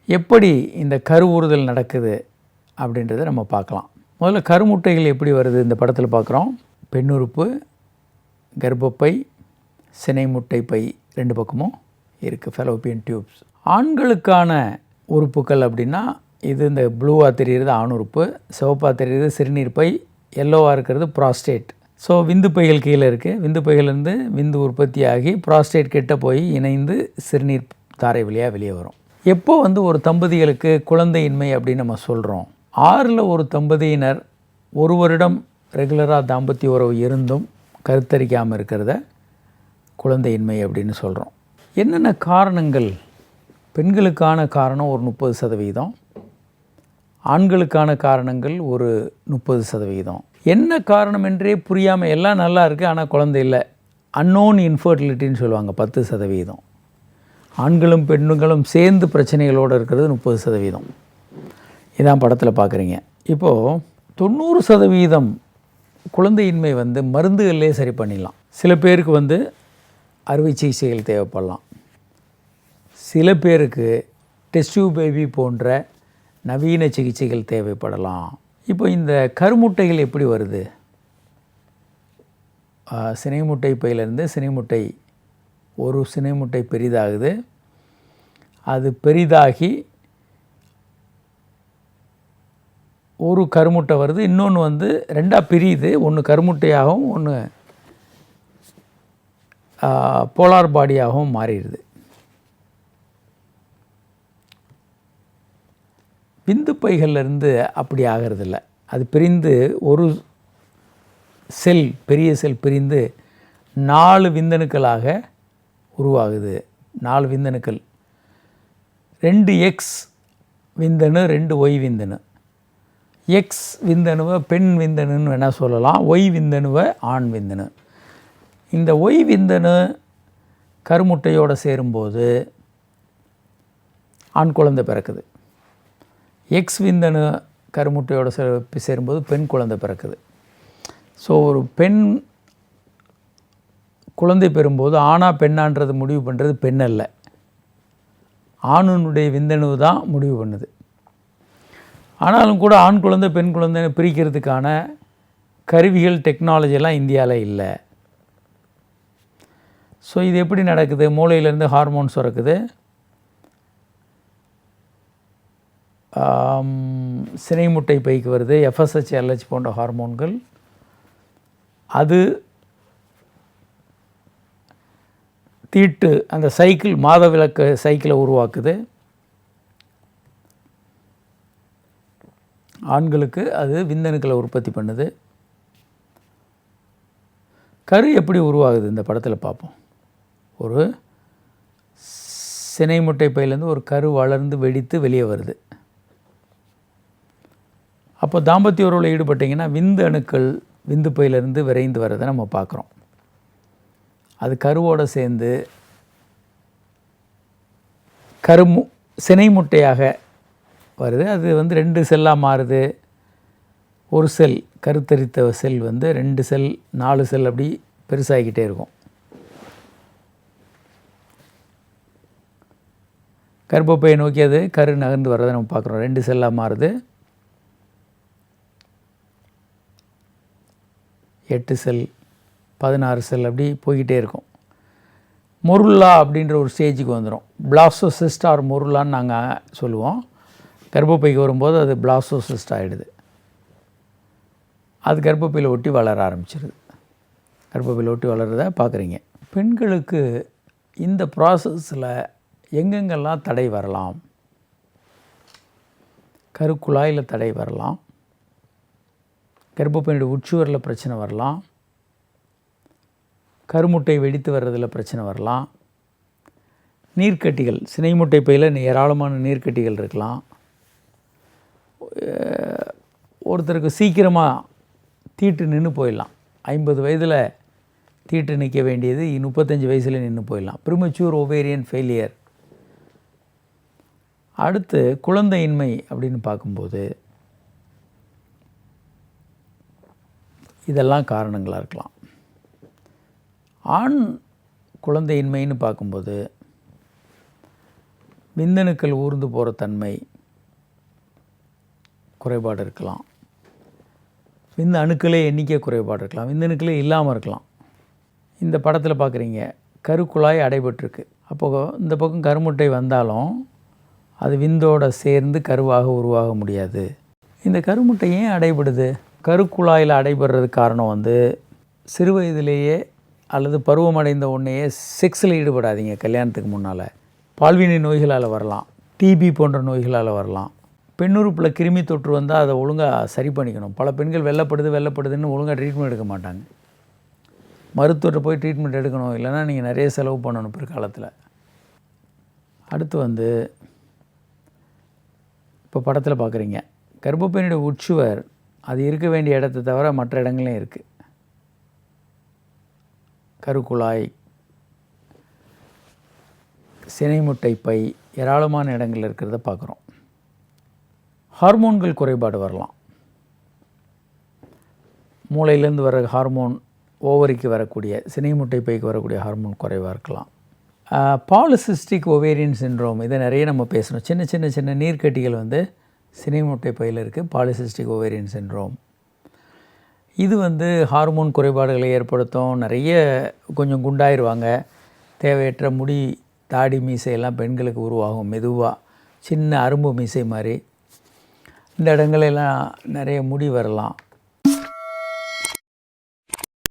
எப்படி இந்த கருவுறுதல் நடக்குது அப்படின்றத நம்ம பார்க்கலாம். முதல்ல கருமுட்டைகள் எப்படி வருது இந்த படத்தில் பார்க்குறோம். பெண்ணுறுப்பு, கர்ப்பப்பை, சினை முட்டை பை 2 பக்கமும் இருக்குது, ஃபெலோப்பியன் டியூப்ஸ். ஆண்களுக்கான உறுப்புகள் அப்படின்னா இது இந்த ப்ளூவாக தெரிகிறது ஆண் உறுப்பு, சிவப்பாக தெரிகிறது சிறுநீர் பை, எல்லோவாக இருக்கிறது ப்ராஸ்டேட். ஸோ விந்து பைகள் கீழே இருக்குது. விந்து பைகள்லேருந்து விந்து உற்பத்தி ஆகி ப்ராஸ்டேட் கிட்ட போய் இணைந்து சிறுநீர் தாரை வழியாக வெளியே வரும். எப்போ ஒரு தம்பதிகளுக்கு குழந்தையின்மை அப்படின்னு நம்ம சொல்கிறோம்? 6ல் ஒரு தம்பதியினர் 1 வருடம் ரெகுலராக தாம்பத்திய உறவு இருந்தும் கருத்தரிக்காமல் இருக்கிறத குழந்தையின்மை அப்படின்னு சொல்கிறோம். என்னென்ன காரணங்கள்? பெண்களுக்கான காரணம் ஒரு 30%, ஆண்களுக்கான காரணங்கள் ஒரு 30%. என்ன காரணம் என்றே புரியாமல் எல்லாம் நல்லா இருக்குது ஆனால் குழந்தை இல்லை, அன்னோன் இன்ஃபர்டிலிட்டின்னு சொல்லுவாங்க 10%. ஆண்களும் பெண்களும் சேர்ந்து பிரச்சனைகளோடு இருக்கிறது 30%. இதான் படத்தில் பார்க்குறீங்க. இப்போது 90% குழந்தையின்மை மருந்துகளிலே சரி பண்ணிடலாம். சில பேருக்கு அறுவை சிகிச்சைகள் தேவைப்படலாம். சில பேருக்கு டெஸ்ட் டியூப் பேபி போன்ற நவீன சிகிச்சைகள் தேவைப்படலாம். இப்போ இந்த கருமுட்டைகள் எப்படி வருது? சினை முட்டை பையிலேருந்து சினை முட்டை, ஒரு சினை முட்டை பெரிதாகுது. அது பெரிதாகி ஒரு கருமுட்டை வருது. இன்னொன்று 2ஆக பிரியுது. ஒன்று கருமுட்டையாகவும் ஒன்று போலார் பாடியாகவும் மாறிடுது. விந்து பைகள்லேருந்து அப்படி ஆகிறதில்ல. அது பிரிந்து ஒரு செல், பெரிய செல் பிரிந்து 4 விந்தணுக்களாக உருவாகுது. 4 விந்தணுக்கள், 2 எக்ஸ் விந்தணு, 2 ஒய் விந்தணு. எக்ஸ் விந்தணுவை பெண் விந்தணுன்னு வேணால் சொல்லலாம், ஒய் விந்தணுவை ஆண் விந்தணு. இந்த ஒய் விந்தணு கருமுட்டையோடு சேரும்போது ஆண் குழந்தை பிறக்குது. எக்ஸ் விந்தணு கருமுட்டையோடு சேரும்போது பெண் குழந்தை பிறக்குது. ஸோ ஒரு பெண் குழந்தை பெறும்போது ஆணா பெண்ணான்றது முடிவு பண்ணுறது பெண் அல்ல, ஆணுனுடைய விந்தணு தான் முடிவு பண்ணுது. ஆனாலும் கூட ஆண் குழந்தை பெண் குழந்தைன்னு பிரிக்கிறதுக்கான கருவிகள், டெக்னாலஜியெல்லாம் இந்தியாவில் இல்லை. ஸோ இது எப்படி நடக்குது? மூளையிலேருந்து ஹார்மோன்ஸ் சுரக்குது. சினை முட்டை பைக்கு வருது, FSH LH போன்ற ஹார்மோன்கள். அது தீட்டு அந்த சைக்கிள், மாதவிலக்கு சைக்கிளை உருவாக்குது. ஆண்களுக்கு அது விந்தணுக்களை உற்பத்தி பண்ணுது. கரு எப்படி உருவாகுது இந்த படத்தில் பார்ப்போம். ஒரு சினை முட்டை பையிலேருந்து ஒரு கரு வளர்ந்து வெடித்து வெளியே வருது. அப்போ தாம்பத்திய உறவில் ஈடுபட்டிங்கன்னா விந்து அணுக்கள் விந்து பையிலேருந்து விரைந்து வர்றதை நம்ம பார்க்குறோம். அது கருவோடு சேர்ந்து சினை முட்டையாக வருது. அது 2 செல்லாக மாறுது. ஒரு செல், கருத்தரித்த செல் 2 செல் 4 செல் அப்படி பெருசாகிக்கிட்டே இருக்கும். கர்ப்பப்பையை நோக்கி அது கரு நகர்ந்து வர்றதை நம்ம பார்க்குறோம். 2 செல்லாக மாறுது. 8 செல், 16 செல் அப்படி போய்கிட்டே இருக்கும். மொருல்லா அப்படின்ற ஒரு ஸ்டேஜுக்கு வந்துடும். பிளாஸ்டோசிஸ்ட் ஆர் மொருல்லான்னு நாங்கள் சொல்லுவோம். கர்ப்பப்பைக்கு வரும்போது அது பிளாஸ்டோசிஸ்ட் ஆகிடுது. அது கர்ப்பப்பையில் ஒட்டி வளர ஆரம்பிச்சிருது. கர்ப்பப்பையில் ஒட்டி வளர்றத பார்க்குறீங்க. பெண்களுக்கு இந்த ப்ராசஸில் எங்கெங்கெல்லாம் தடை வரலாம்? கருக்குழாயில் தடை வரலாம், கர்ப்பப்பையினுடைய உட்சுவரில் பிரச்சனை வரலாம், கருமுட்டை வெடித்து வர்றதில் பிரச்சனை வரலாம், நீர்க்கட்டிகள், சினை முட்டை பையில் ஏராளமான நீர்க்கட்டிகள் இருக்கலாம். ஒருத்தருக்கு சீக்கிரமாக தீட்டு நின்று போயிடலாம். 50 வயதில் தீட்டு நிற்க வேண்டியது 35 வயசில் நின்று போயிடலாம். ப்ரிமச்சூர் ஓவேரியன் ஃபெயிலியர். அடுத்து குழந்தையின்மை அப்படின்னு பார்க்கும்போது இதெல்லாம் காரணங்களாக இருக்கலாம். ஆண் குழந்தையின்மைன்னு பார்க்கும்போது விந்தணுக்கள் ஊர்ந்து போகிற தன்மை குறைபாடு இருக்கலாம். விந்து அணுக்களே எண்ணிக்கை குறைபாடு இருக்கலாம். விந்தணுக்களே இல்லாமல் இருக்கலாம். இந்த படத்தில் பார்க்குறீங்க, கருக்குழாய் அடைபட்டிருக்கு. அப்போது இந்த பக்கம் கருமுட்டை வந்தாலும் அது விந்தோடு சேர்ந்து கருவாக உருவாக முடியாது. இந்த கருமுட்டை ஏன் அடைபடுது? கருக்குழாயில் அடைபடுறதுக்கு காரணம் சிறு வயதிலேயே அல்லது பருவமடைந்த உடனேயே செக்ஸில் ஈடுபடாதீங்க. கல்யாணத்துக்கு முன்னால் பால்வினை நோய்களால் வரலாம், டிபி போன்ற நோய்களால் வரலாம். பெண்ணுறுப்பில் கிருமி தொற்று வந்தால் அதை ஒழுங்காக சரி பண்ணிக்கணும். பல பெண்கள் வெள்ளப்படுதுன்னு ஒழுங்காக ட்ரீட்மெண்ட் எடுக்க மாட்டாங்க. மருத்துவர்கிட்ட போய் ட்ரீட்மெண்ட் எடுக்கணும், இல்லைனா நீங்கள் நிறைய செலவு பண்ணணும் பிற்காலத்தில். அடுத்து இப்போ படத்தில் பார்க்குறீங்க, கர்ப்பப்பையினுடைய உட்சுவர் அது இருக்க வேண்டிய இடத்தை தவிர மற்ற இடங்களையும் இருக்குது. கருக்குழாய், சினைமுட்டை பை, ஏராளமான இடங்கள் இருக்கிறத பார்க்குறோம். ஹார்மோன்கள் குறைபாடு வரலாம். மூளையிலேருந்து வர ஹார்மோன் ஓவரிக்கு வரக்கூடிய, சினைமுட்டை பைக்கு வரக்கூடிய ஹார்மோன் குறைவாக இருக்கலாம். பாலிசிஸ்டிக் ஒவேரியன் சின்ட்ரோம், இதை நிறைய நம்ம பேசணும். சின்ன சின்ன சின்ன நீர்க்கட்டிகள் சினைமுட்டை பையில் இருக்குது. பாலிசிஸ்டிக் ஒவேரியன் சின்ட்ரோம் இது ஹார்மோன் குறைபாடுகளை ஏற்படுத்தும். நிறைய கொஞ்சம் குண்டாயிருவாங்க. தேவையற்ற முடி, தாடி, மீசையெல்லாம் பெண்களுக்கு உருவாகும். மெதுவாக சின்ன அரும்பு மீசை மாதிரி இந்த இடங்களெல்லாம் நிறைய முடி வரலாம்.